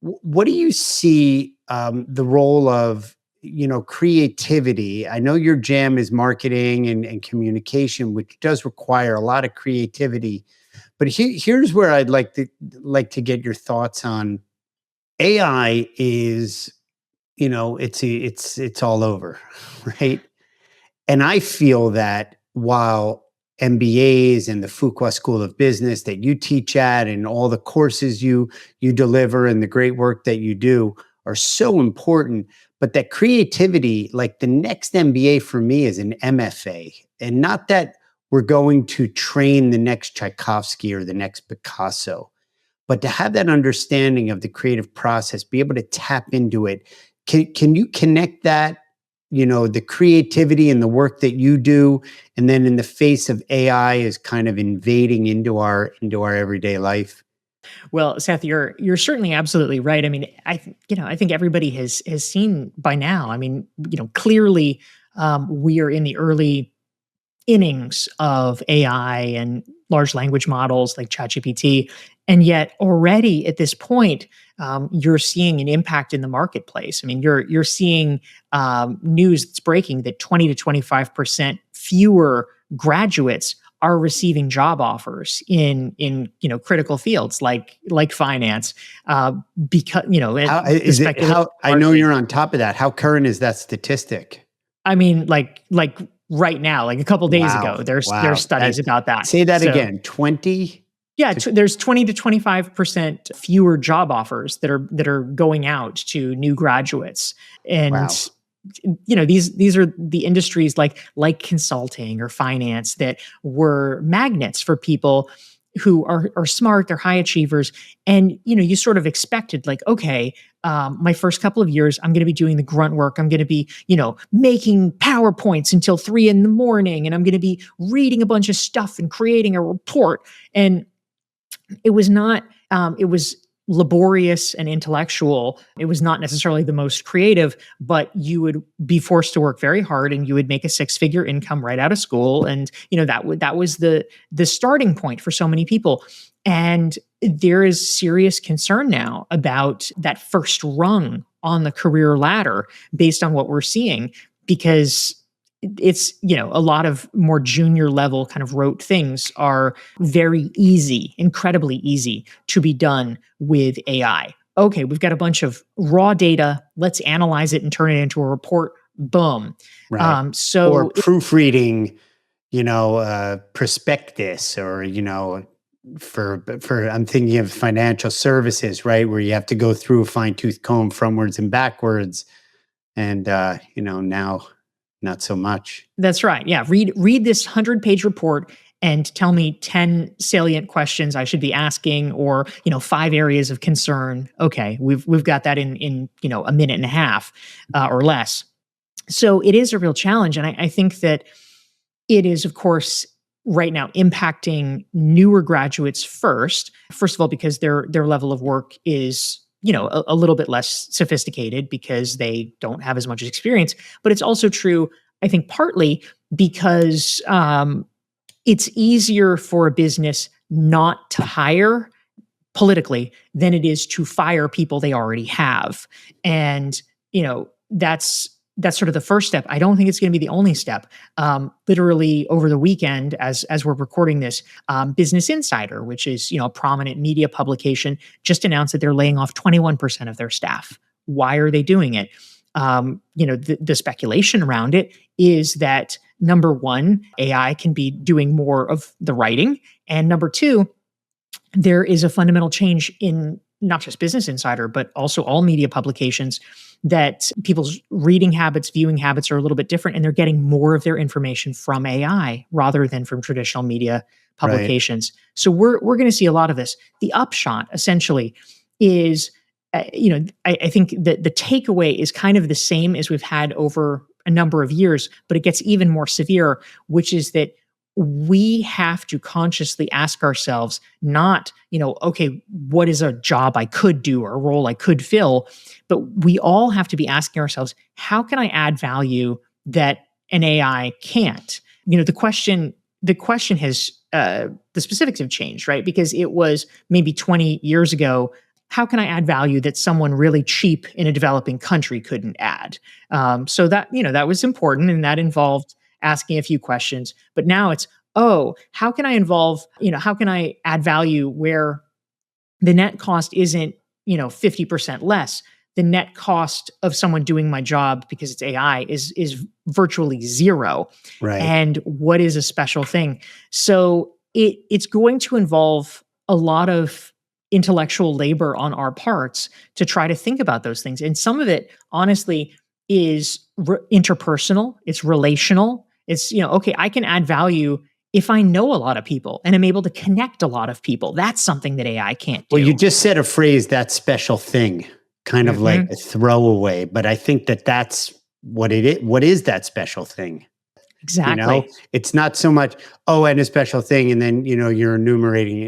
What do you see the role of creativity? I know your jam is marketing and communication, which does require a lot of creativity. But here's where I'd like to get your thoughts on AI. Is it's all over, right? And I feel that while MBAs and the Fuqua School of Business that you teach at and all the courses you deliver and the great work that you do are so important, but that creativity, like the next MBA for me is an MFA. And not that we're going to train the next Tchaikovsky or the next Picasso, but to have that understanding of the creative process, be able to tap into it. Can you connect that, the creativity and the work that you do, and then in the face of AI is kind of invading into our everyday life? Well, Seth, you're certainly absolutely right. I mean, I think everybody has seen by now. I mean, clearly, we are in the early innings of AI and large language models like ChatGPT, and yet already at this point, you're seeing an impact in the marketplace. I mean, you're seeing news that's breaking that 20 to 25% fewer graduates are receiving job offers in critical fields like finance, because How the is it? speculative How I know market. you're on top of that. How current is that statistic? I mean, like right now, like a couple days Wow, ago, there's wow. studies about that. Say that So again. 20 yeah, to there's 20 to 25% fewer job offers that are going out to new graduates, wow. and these are the industries like consulting or finance that were magnets for people who are smart, they're high achievers, and you sort of expected, like, okay, my first couple of years I'm going to be doing the grunt work, I'm going to be making PowerPoints until 3 in the morning, and I'm going to be reading a bunch of stuff and creating a report. And it was not, it was laborious and intellectual. It was not necessarily the most creative, but you would be forced to work very hard and you would make a six-figure income right out of school. And that was the starting point for so many people. And there is serious concern now about that first rung on the career ladder based on what we're seeing, because it's a lot of more junior level kind of rote things are very easy, incredibly easy to be done with AI. Okay, we've got a bunch of raw data, let's analyze it and turn it into a report. Boom. Right. Or So proofreading, prospectus, or for I'm thinking of financial services, right, where you have to go through a fine tooth comb frontwards and backwards, and now not so much. that's right. Yeah, read this 100-page report and tell me 10 salient questions I should be asking, or 5 areas of concern. Okay, we've got that in a minute and a half or less. So it is a real challenge, and I think that it is, of course, right now impacting newer graduates first. First of all, because their level of work is a little bit less sophisticated because they don't have as much experience. But it's also true, I think, partly because it's easier for a business not to hire politically than it is to fire people they already have. And, that's sort of the first step. I don't think it's going to be the only step. Literally over the weekend, as we're recording this, Business Insider, which is a prominent media publication, just announced that they're laying off 21% of their staff. Why are they doing it? The speculation around it is that, number one, AI can be doing more of the writing, and number two, there is a fundamental change in not just Business Insider, but also all media publications, that people's reading habits, viewing habits are a little bit different, and they're getting more of their information from AI rather than from traditional media Right. publications. So we're going to see a lot of this. The upshot, essentially, is, I think that the takeaway is kind of the same as we've had over a number of years, but it gets even more severe, which is that we have to consciously ask ourselves, not, okay, what is a job I could do or a role I could fill? But we all have to be asking ourselves, how can I add value that an AI can't? The question has, the specifics have changed, right? Because it was maybe 20 years ago, how can I add value that someone really cheap in a developing country couldn't add? So that, that was important, and that involved asking a few questions. But now it's, oh, how can I how can I add value where the net cost isn't, 50% less? The net cost of someone doing my job because it's AI is virtually zero. Right. And what is a special thing? So it's going to involve a lot of intellectual labor on our parts to try to think about those things. And some of it, honestly, is interpersonal. It's relational. It's, okay, I can add value if I know a lot of people and I'm able to connect a lot of people. That's something that AI can't do. Well, you just said a phrase, that special thing, kind of like a throwaway, but I think that that's what it is. What is that special thing? Exactly. It's not so much, oh, and a special thing, and then, you're enumerating